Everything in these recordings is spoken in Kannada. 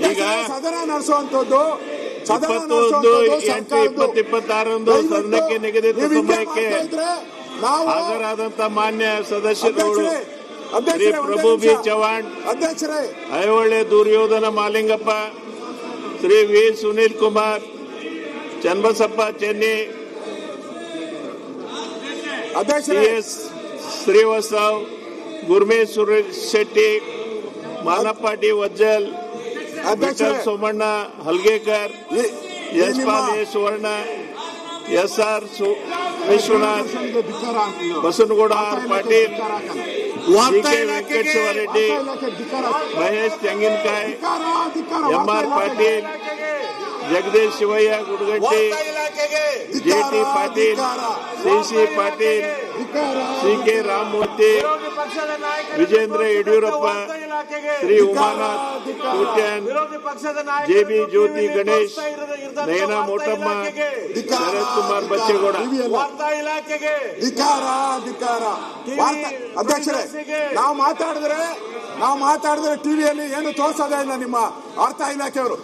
ಈಗ ಸದನ ನಡೆಸುವಂತದ್ದು 21/8/2026 ಸದನಕ್ಕೆ ನಿಗದಿತ ಸಮಯಕ್ಕೆ ಹಾಜರಾದಂತ ಮಾನ್ಯ ಸದಸ್ಯರುಗಳು ಶ್ರೀ ಪ್ರಭು ಬಿ ಚವ್ಹಾಣ್, ಅಧ್ಯಕ್ಷರೇ, Aihole Duryodhan Malingappa, Shri V Sunil Kumar, Channabasappa Chenni, T S. Srivastav, Gurmesh Shetty, Manappa D Vajjal, Vittal Somanna Halgekar, Yashpal A Suvarna, S R. Vishwanath, Basanagouda R Patil, C K. Venkateshwara Reddy, Mahesh Tenginakai, M R. Patil, Jagadish Shivaiah Gudagatti, J T. Patil, C C. Patil, C K. Ramamurthy, Vijayendra Yediyurappa, Shri Umanath Kotian, J B. Jyothi Ganesh, Nayana Motamma, Sharath Kumar Bachegowda. ಅಧ್ಯಕ್ಷರೇ, ನಾವು ಮಾತಾಡಿದ್ರೆ ಟಿವಿಯಲ್ಲಿ ಏನು ತೋರಿಸೋದೇ ಇಲ್ಲ. ನಿಮ್ಮ ವಾರ್ತಾ ಇಲಾಖೆಯವರು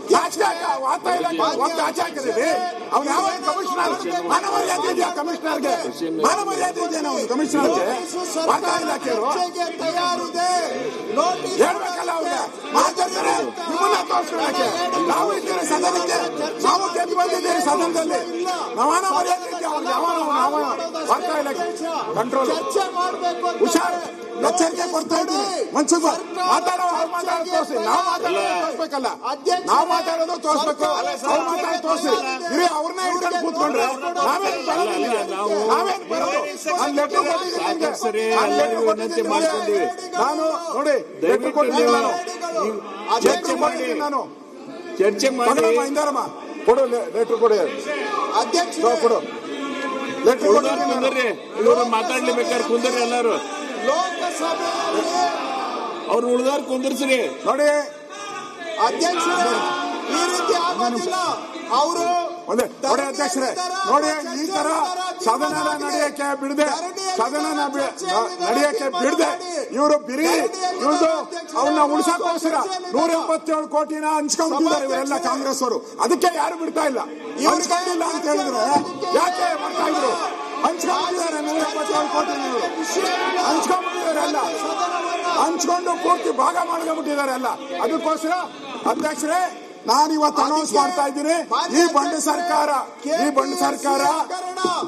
ವಾರ್ತಾ ಇಲಾಖೆ ಆಚೆ ಹಾಕಿದ್ದೀವಿ. ಅವ್ನು ಯಾವ ಕಮಿಷನರ್, ಮಾನವ ಮರ್ಯಾದೆ ಇದೆಯಾ ಕಮಿಷನರ್ಗೆ? ಮಾನವ ಮರ್ಯಾದೆ ಇದೆಯಾ ಅವ್ನು ಕಮಿಷನರ್ಗೆ? ವಾರ್ತಾ ಇಲಾಖೆಯವರು ಹೇಳ್ಬೇಕಲ್ಲ ಅವ್ರಿಗೆ. ಮಾತಾಡ್ತಾರೆ, ನಿಮ್ಮನ್ನ ತೋರಿಸ್ಕೊಳಕ್ಕೆ. ನಾವು ಇದ್ದೀರಿ ಸದನಕ್ಕೆ, ನಾವು ಗೆದ್ದು ಬಂದಿದ್ದೀರಿ ಸದನದಲ್ಲಿ. ಮಾನವ ಮರ್ಯಾದೆ ಇದೆಯಾ ಅವ್ರಿಗೆ? ಯಾವ ವಾರ್ತಾ ಇಲಾಖೆ ಕಂಟ್ರೋಲ್ ಹುಷಾರ್ ಎಚ್ಚರಿಕೆ ಕೊಡ್ತಾ ಇದ್ದೀವಿ. ಮನ್ಸಿಗೆ ಮಾತಾಡೋದು ತೋರಿಸಿ, ನಾವು ತೋರಿಸ್ಬೇಕಲ್ಲ. ನಾವು ಮಾತಾಡೋದು ತೋರಿಸ್ಬೇಕು, ಅವ್ರು ಮಾತಾಡೋದು ತೋರಿಸಿ. ಇರಿ, ಅವ್ರನ್ನೇ ಇಟ್ಕೊಂಡು ಕೂತ್ಕೊಂಡ್ರೆ ನಾವೇನು ಬರೋದಿಲ್ಲ. ನಾನು ನೋಡಿ ಲೆಟರ್ ಕೊಟ್ಟಿದ್ದೀನಿ. ಚರ್ಚೆ ಮಾಡಿ, ನಾನು ಚರ್ಚೆ ಮಾಡಿ. ಇಂದಾರಮ್ಮ ಕೊಡು, ಲೆಟರ್ ಕೊಡಿ ಅಧ್ಯಕ್ಷ, ಕೊಡು ಲೆಟರ್ ಕೊಡಿ. ಇವರು ಮಾತಾಡ್ಲೇಬೇಕಾದ್ರೆ ಕುಂದ್ರಿ ಎಲ್ಲಾರು. ಅವ್ರು ಉಳಿದಾರ ಕುಂದಿರ್ಸ್ರಿ. ನೋಡಿ ಅಧ್ಯಕ್ಷರೇ, ಈ ರೀತಿ ಆಗೋದಿಲ್ಲ. ಅವರು ನೋಡಿ ಅಧ್ಯಕ್ಷರೇ, ನೋಡಿ ಈ ತರ ಸದನ ನಡೆಯಕ್ಕೆ ಬಿಡದೆ ಇವರು ಬಿರಿ ಇವ್ರದು ಅವನ್ನ ಉಳಿಸಕ್ಕೋಸ್ಕರ 177 ಕೋಟಿನ ಹಂಚ್ಕೊಂಡಿದ್ದಾರೆ ಇವರೆಲ್ಲ ಕಾಂಗ್ರೆಸ್ ಅವರು. ಅದಕ್ಕೆ ಯಾರು ಬಿಡ್ತಾ ಇಲ್ಲ. ಹಂಚ್ಕೊಂಡಿಲ್ಲ ಅಂತ ಹೇಳಿದ್ರೆ ಯಾಕೆ ಮಾಡ್ತಾ ಇದ್ರು? ಹಂಚ್ಕೊಂಡಿದ್ದಾರೆ 177 ಕೋಟಿ ಹಂಚ್ಕೊಂಡ್ಬಿಟ್ಟಿದ್ದಾರೆ ಎಲ್ಲ. ಹಂಚ್ಕೊಂಡು ಪೂರ್ತಿ ಭಾಗ ಮಾಡ್ಕೊಂಡ್ಬಿಟ್ಟಿದ್ದಾರೆ ಎಲ್ಲ. ಅದಕ್ಕೋಸ್ಕರ ಅಧ್ಯಕ್ಷರೇ, ನಾನು ಇವತ್ತು ಅನೌನ್ಸ್ ಮಾಡ್ತಾ ಇದ್ದೀನಿ, ಈ ಬಂಡ ಸರ್ಕಾರ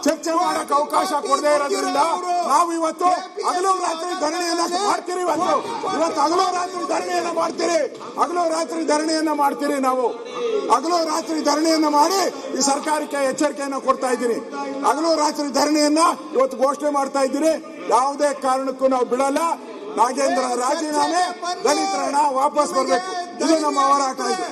ಚರ್ಚೆ ಮಾಡಕ್ಕೆ ಅವಕಾಶ ಕೊಡದೇ ಇರೋದ್ರಿಂದ ನಾವು ಇವತ್ತು ಹಗಲು ರಾತ್ರಿ ಧರಣಿಯನ್ನ ಮಾಡ್ತೀರಿ. ಇವತ್ತು ಹಗಲು ರಾತ್ರಿ ಧರಣಿಯನ್ನ ಮಾಡ್ತೀರಿ. ನಾವು ಹಗಲು ರಾತ್ರಿ ಧರಣಿಯನ್ನ ಮಾಡಿ ಈ ಸರ್ಕಾರಕ್ಕೆ ಎಚ್ಚರಿಕೆಯನ್ನು ಕೊಡ್ತಾ ಇದ್ದೀನಿ. ಹಗಲು ರಾತ್ರಿ ಧರಣಿಯನ್ನ ಇವತ್ತು ಘೋಷಣೆ ಮಾಡ್ತಾ ಇದ್ದೀನಿ. ಯಾವುದೇ ಕಾರಣಕ್ಕೂ ನಾವು ಬಿಡಲ್ಲ. ನಾಗೇಂದ್ರ ರಾಜೀನಾಮೆ, ದಲಿತರ ಹಣ ವಾಪಸ್ ಬರಬೇಕು. ಇದು ನಮ್ಮ ಹೋರಾಟ ಇದೆ.